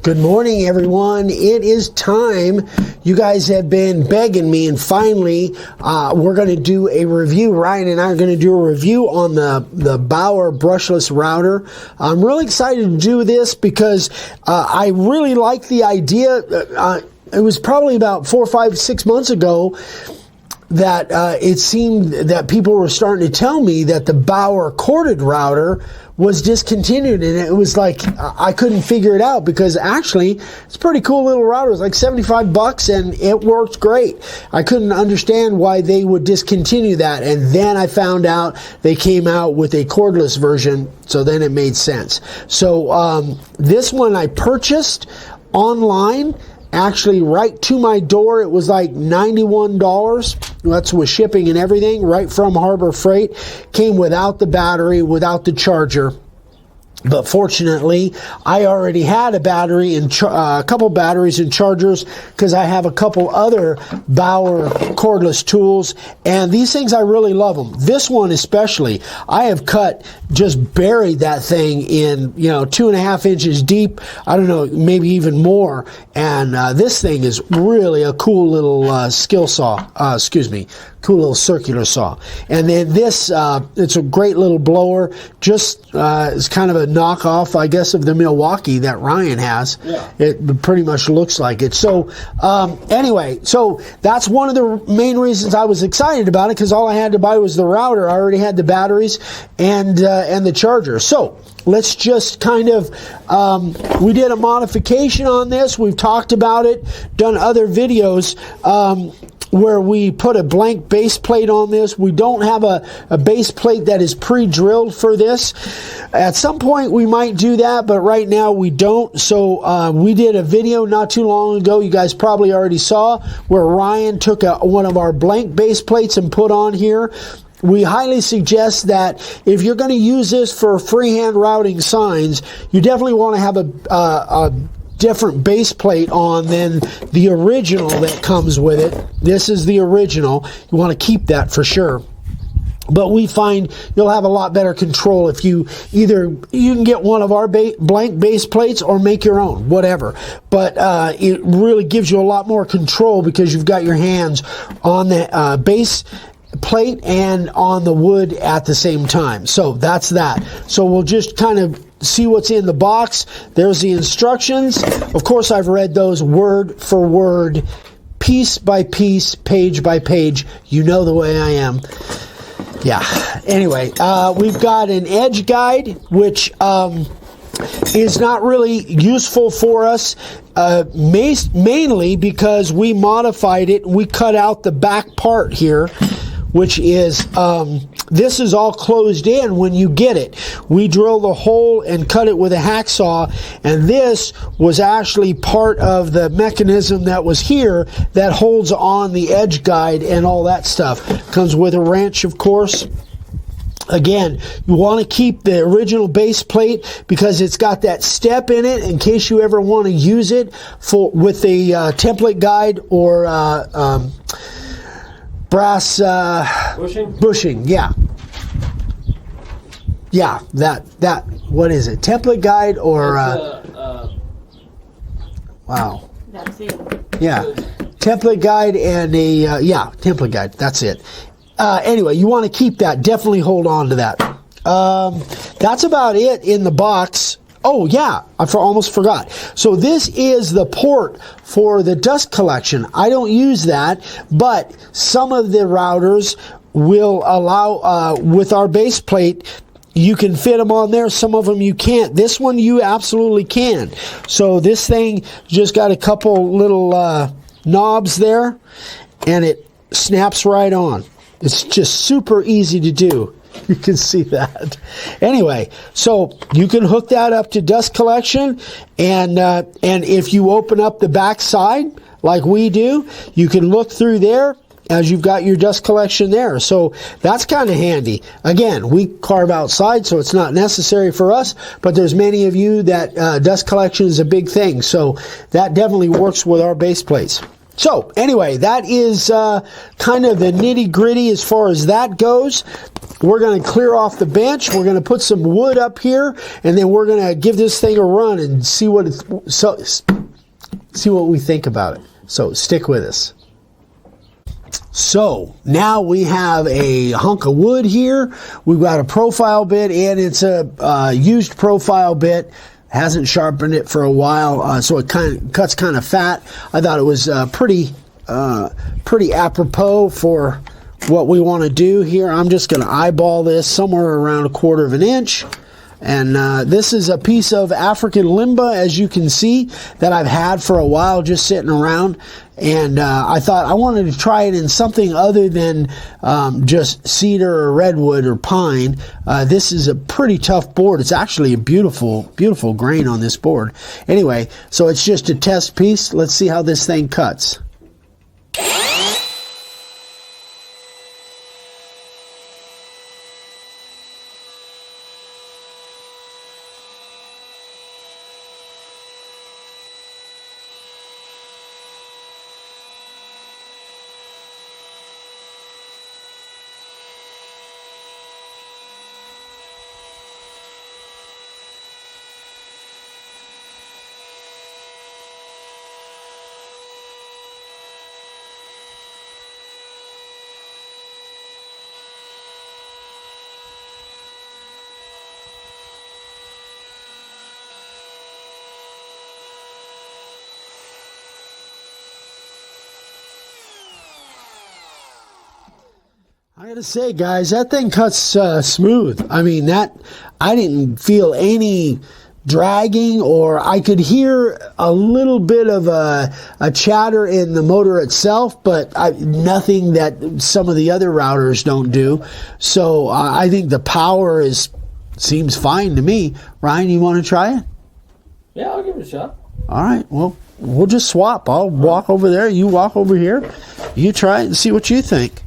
Good morning, everyone. It is time. You guys have been begging me, and finally, we're going to do a review. Ryan and I are going to do a review on the Bauer brushless router. I'm really excited to do this because I really like the idea. It was probably about 4, 5, 6 months ago that it seemed that people were starting to tell me that the Bauer corded router was discontinued, and it was like I couldn't figure it out because actually it's a pretty cool little router. It's like $75 and it worked great. I couldn't understand why they would discontinue that, and then I found out they came out with a cordless version, so then it made sense. So this one I purchased online, actually right to my door. It was like $91. That's with shipping and everything, right from Harbor Freight. Came without the battery, without the charger. But fortunately, I already had a battery and a couple batteries and chargers because I have a couple other Bauer cordless tools, and these things I really love them. This one especially, I have just buried that thing in 2.5 inches deep. I don't know, maybe even more. And this thing is really a cool little skill saw. Cool little circular saw. And then this, it's a great little blower. Just it's kind of a knockoff, I guess, of the Milwaukee that Ryan has. Yeah. It pretty much looks like it. So anyway, so that's one of the main reasons I was excited about it, because all I had to buy was the router. I already had the batteries and the charger. So let's just kind of, we did a modification on this. We've talked about it, done other videos where we put a blank base plate on this. We don't have a base plate that is pre-drilled for this. At some point we might do that, but right now we don't. So we did a video not too long ago, you guys probably already saw, where Ryan took one of our blank base plates and put on here. We highly suggest that if you're going to use this for freehand routing signs, you definitely want to have a different base plate on than the original that comes with it. This is the original. You want to keep that for sure. But we find you'll have a lot better control if you can get one of our blank base plates or make your own, whatever. But it really gives you a lot more control because you've got your hands on the base plate and on the wood at the same time. So that's that. So we'll just kind of see what's in the box. There's the instructions. Of course, I've read those word for word, piece by piece, page by page. You know the way I am. Yeah. Anyway, we've got an edge guide, which is not really useful for us, mainly because we modified it. We cut out the back part here, which is, this is all closed in when you get it. We drill the hole and cut it with a hacksaw, and this was actually part of the mechanism that was here that holds on the edge guide and all that stuff. Comes with a wrench, of course. Again, you want to keep the original base plate because it's got that step in it in case you ever want to use it with a template guide or brass bushing. Yeah, that what is it, template guide or wow, that's it. Yeah, template guide and a template guide, that's it. Anyway, you want to keep that. Definitely hold on to that. That's about it in the box. Oh yeah, I almost forgot. So this is the port for the dust collection. I don't use that, but some of the routers will allow, with our base plate, you can fit them on there. Some of them you can't. This one you absolutely can. So this thing just got a couple little knobs there, and it snaps right on. It's just super easy to do. You can see that. Anyway, so you can hook that up to dust collection, and if you open up the back side like we do, you can look through there as you've got your dust collection there. So that's kind of handy. Again, we carve outside, so it's not necessary for us, but there's many of you that dust collection is a big thing. So that definitely works with our base plates. So anyway, that is kind of the nitty gritty as far as that goes. We're going to clear off the bench. We're going to put some wood up here, and then we're going to give this thing a run and see what we think about it. So stick with us. So now we have a hunk of wood here. We've got a profile bit, and it's a used profile bit. Hasn't sharpened it for a while, so it cuts kind of fat. I thought it was pretty apropos for what we want to do here. I'm just going to eyeball this somewhere around 1/4 of an inch. And this is a piece of African limba, as you can see, that I've had for a while just sitting around. And I thought I wanted to try it in something other than just cedar or redwood or pine. This is a pretty tough board. It's actually a beautiful, beautiful grain on this board. Anyway, so it's just a test piece. Let's see how this thing cuts. I gotta say, guys, that thing cuts smooth. I mean, I didn't feel any dragging, or I could hear a little bit of a chatter in the motor itself, but nothing that some of the other routers don't do. So I think the power seems fine to me. Ryan, you want to try it? Yeah, I'll give it a shot. All right, well, we'll just swap. I'll walk over there, you walk over here. You try it and see what you think.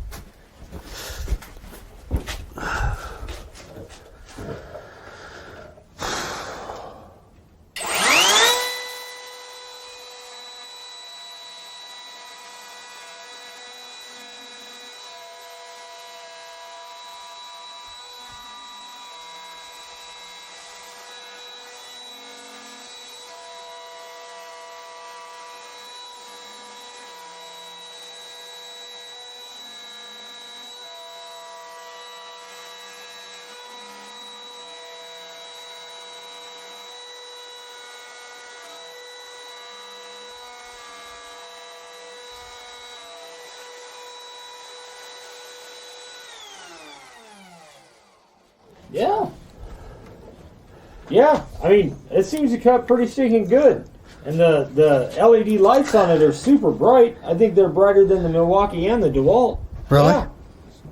Yeah, I mean, it seems to cut pretty stinking good. And the LED lights on it are super bright. I think they're brighter than the Milwaukee and the DeWalt. Really? Yeah.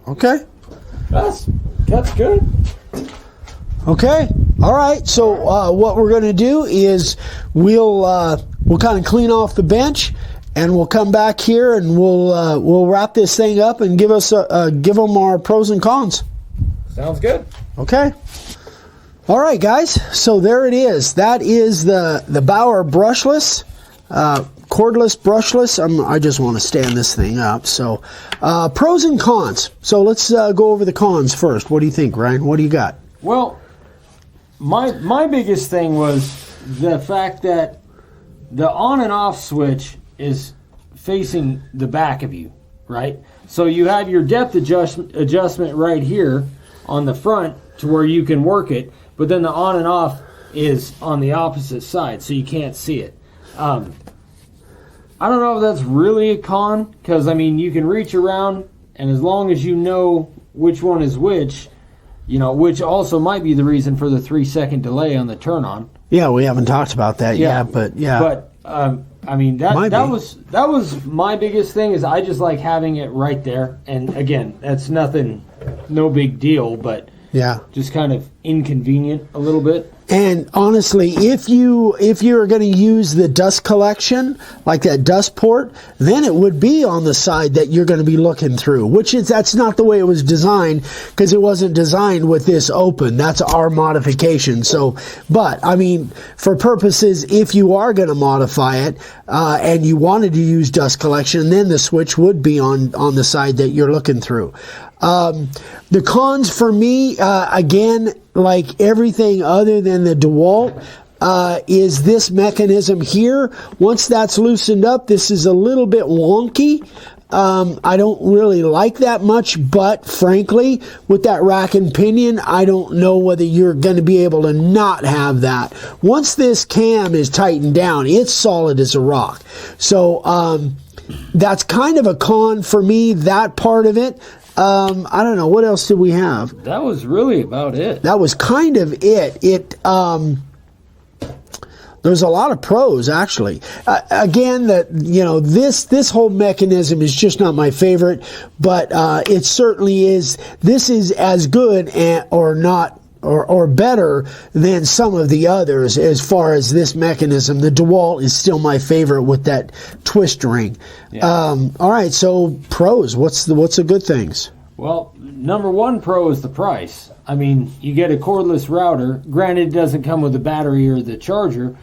Okay. That's good. Okay. All right. So what we're going to do is we'll kind of clean off the bench, and we'll come back here and we'll wrap this thing up and give them our pros and cons. Sounds good. Okay. All right, guys. So there it is. That is the Bauer brushless, cordless brushless. I just want to stand this thing up. So pros and cons. So let's go over the cons first. What do you think, Ryan? What do you got? Well, my biggest thing was the fact that the on and off switch is facing the back of you, right? So you have your depth adjustment right here on the front to where you can work it, but then the on and off is on the opposite side, so you can't see it. I don't know if that's really a con, because, I mean, you can reach around, and as long as you know which one is which, you know, which also might be the reason for the 3-second delay on the turn on. Yeah, we haven't talked about that yet, but yeah. But, I mean, that was my biggest thing, is I just like having it right there. And, again, that's no big deal, but yeah, just kind of inconvenient a little bit. And honestly, if you're going to use the dust collection, like that dust port, then it would be on the side that you're going to be looking through, that's not the way it was designed, because it wasn't designed with this open. That's our modification. So, but I mean, for purposes, if you are going to modify it, and you wanted to use dust collection, then the switch would be on the side that you're looking through. The cons for me, again, like everything other than the DeWalt, is this mechanism here. Once that's loosened up, this is a little bit wonky. I don't really like that much, but frankly, with that rack and pinion, I don't know whether you're going to be able to not have that. Once this cam is tightened down, it's solid as a rock. So, that's kind of a con for me, that part of it. I don't know. What else did we have? That was really about it. That was kind of it. There's a lot of pros, actually. Again, this whole mechanism is just not my favorite, but it certainly is. This is as good or not. Or better than some of the others as far as this mechanism. The DeWalt is still my favorite with that twist ring. Yeah. All right, so pros. What's the good things? Well, number one pro is the price. I mean, you get a cordless router. Granted, it doesn't come with the battery or the charger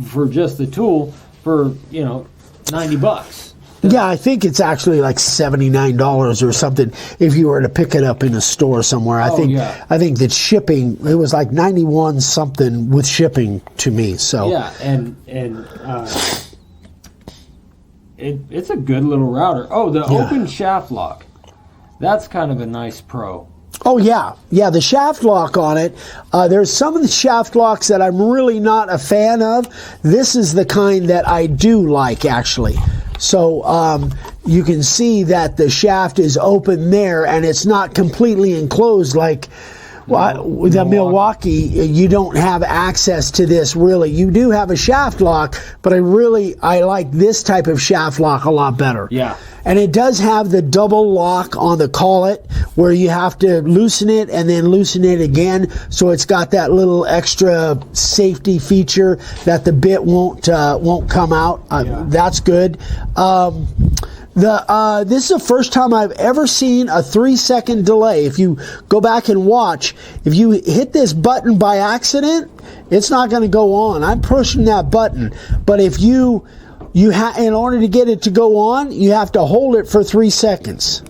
for just the tool for $90. Yeah, I think it's actually like $79 or something if you were to pick it up in a store somewhere. I think that shipping, it was like 91 something with shipping to me. So yeah, and it's a good little router. Oh, the open shaft lock. That's kind of a nice pro. Oh, yeah. Yeah, the shaft lock on it. There's some of the shaft locks that I'm really not a fan of. This is the kind that I do like, actually. So you can see that the shaft is open there, and it's not completely enclosed like with the Milwaukee. You don't have access to this, really. You do have a shaft lock, but I like this type of shaft lock a lot better. Yeah. And it does have the double lock on the collet where you have to loosen it and then loosen it again. So it's got that little extra safety feature that the bit won't come out. That's good. This is the first time I've ever seen a 3-second delay. If you go back and watch, if you hit this button by accident, it's not going to go on. I'm pushing that button, but if in order to get it to go on, you have to hold it for 3 seconds.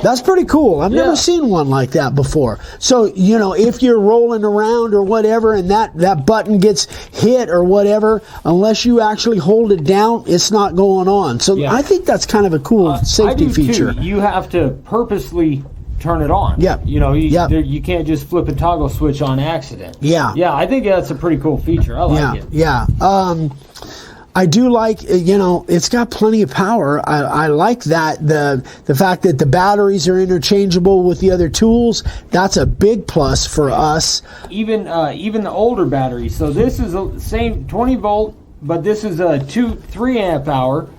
That's pretty cool. I've never seen one like that before. So, if you're rolling around or whatever and that button gets hit or whatever, unless you actually hold it down, it's not going on. So I think that's kind of a cool safety feature. Too. You have to purposely turn it on. Yeah. You can't just flip a toggle switch on accident. Yeah. Yeah, I think that's a pretty cool feature. I like it. Yeah. I do like, it's got plenty of power. I like that. The fact that the batteries are interchangeable with the other tools, that's a big plus for us. Even the older batteries. So this is the same 20 volt, but this is a 3 amp hour.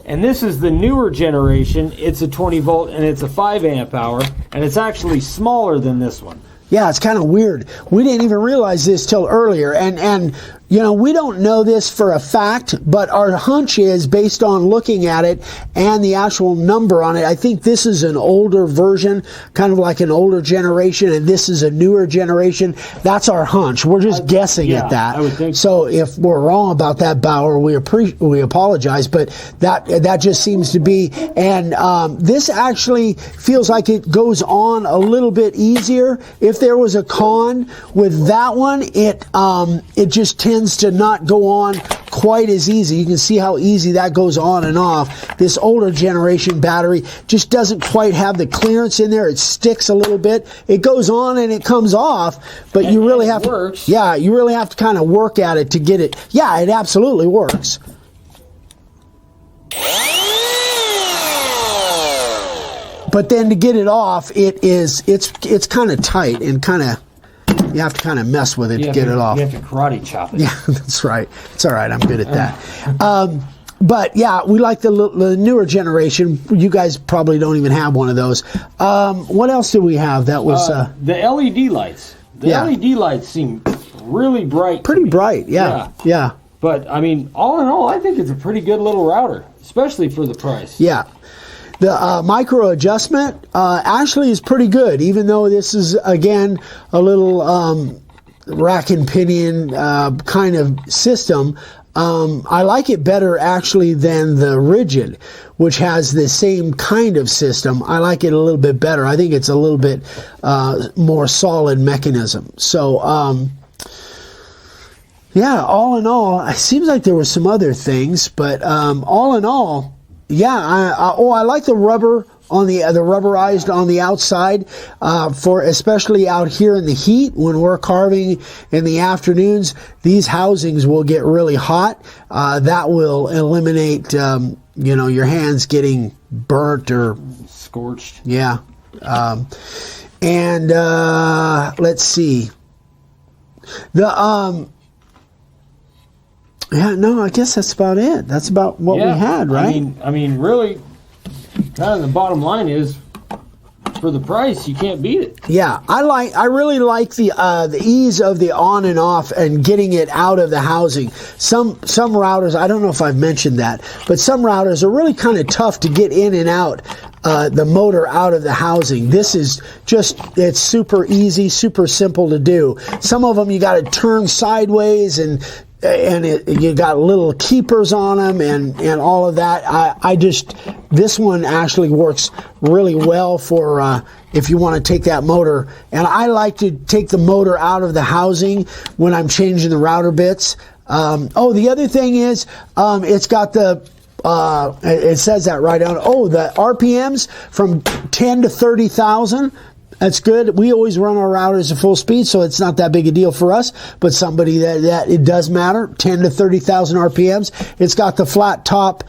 And this is the newer generation. It's a 20 volt and it's a 5 amp hour. And it's actually smaller than this one. Yeah, it's kind of weird. We didn't even realize this till earlier. And we don't know this for a fact, but our hunch is based on looking at it and the actual number on it. I think this is an older version, kind of like an older generation, and this is a newer generation. That's our hunch. We're just guessing at that. I would think so. If we're wrong about that, Bauer, we apologize, but that just seems to be. And this actually feels like it goes on a little bit easier. If there was a con with that one, it just tends to not go on quite as easy. You can see how easy that goes on and off. This older generation battery just doesn't quite have the clearance in there. It sticks a little bit. It goes on and it comes off, but you really have to, you really have to kind of work at it to get it. Yeah, it absolutely works. But then to get it off, it's kind of tight and kind of, you have to kind of mess with it to get it off. You have to karate chop it. Yeah, that's right. It's all right. I'm good at that. But yeah, we like the newer generation. You guys probably don't even have one of those. What else did we have that was... the LED lights. The LED lights seem really bright. Pretty bright, yeah. But, I mean, all in all, I think it's a pretty good little router, especially for the price. Yeah. The micro adjustment actually is pretty good, even though this is, again, a little rack and pinion kind of system. I like it better, actually, than the rigid, which has the same kind of system. I like it a little bit better. I think it's a little bit more solid mechanism. So, yeah, all in all, it seems like there were some other things, but all in all, yeah. I like the rubber on the rubberized on the outside for especially out here in the heat when we're carving in the afternoons. These housings will get really hot. That will eliminate your hands getting burnt or scorched. Yeah. And let's see. Yeah, no, I guess that's about it. That's about what we had, right? I mean, really, kind of the bottom line is, for the price, you can't beat it. Yeah, I really like the ease of the on and off and getting it out of the housing. Some routers, I don't know if I've mentioned that, but some routers are really kind of tough to get in and out the motor out of the housing. This is it's super easy, super simple to do. Some of them you got to turn sideways and you got little keepers on them and all of that. This one actually works really well for if you want to take that motor. And I like to take the motor out of the housing when I'm changing the router bits. The other thing is it's got it says that right on. The RPMs from 10 to 30,000. That's good. We always run our routers at full speed, so it's not that big a deal for us. But somebody that it does matter, 10 to 30,000 RPMs. It's got the flat top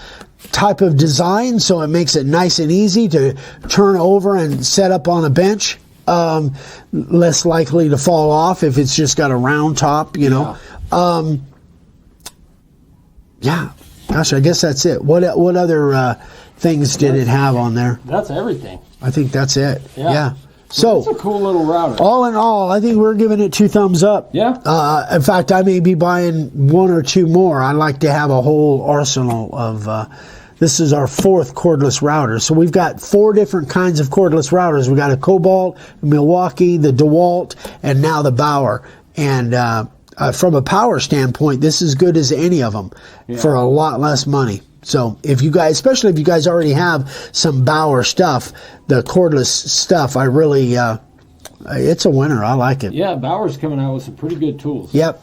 type of design, so it makes it nice and easy to turn over and set up on a bench. Less likely to fall off if it's just got a round top, Yeah. Gosh, I guess that's it. What other things did it have on there? That's everything. I think that's it. Yeah. So it's a cool little router. All in all, I think we're giving it 2 thumbs up. Yeah. In fact, I may be buying 1 or 2 more. I like to have a whole arsenal of. This is our 4th cordless router. So we've got 4 different kinds of cordless routers. We got a Cobalt, Milwaukee, the DeWalt, and now the Bauer. And from a power standpoint, this is good as any of them for a lot less money. So if you guys, especially if you guys already have some Bauer stuff, the cordless stuff, I really, it's a winner. I like it. Yeah, Bauer's coming out with some pretty good tools. Yep.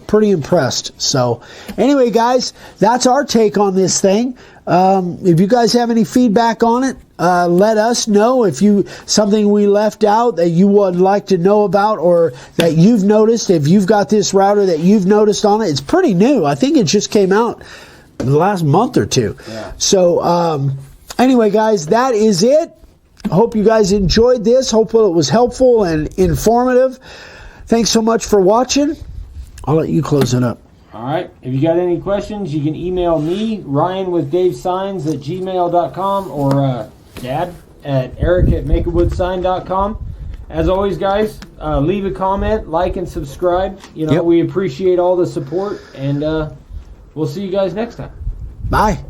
Pretty impressed. So anyway, guys, that's our take on this thing. If you guys have any feedback on it, let us know. If something we left out that you would like to know about or that you've noticed, if you've got this router that you've noticed on it, it's pretty new. I think it just came out the last month or 2. Yeah. So anyway, guys, that is it. Hope you guys enjoyed this. Hopefully it was helpful and informative. Thanks so much for watching. I'll let you close it up. All right. If you got any questions, you can email me, Ryan with DaveSigns at gmail.com or Dad at Eric at makeawoodsign.com. As always, guys, leave a comment, like, and subscribe. We appreciate all the support, and we'll see you guys next time. Bye.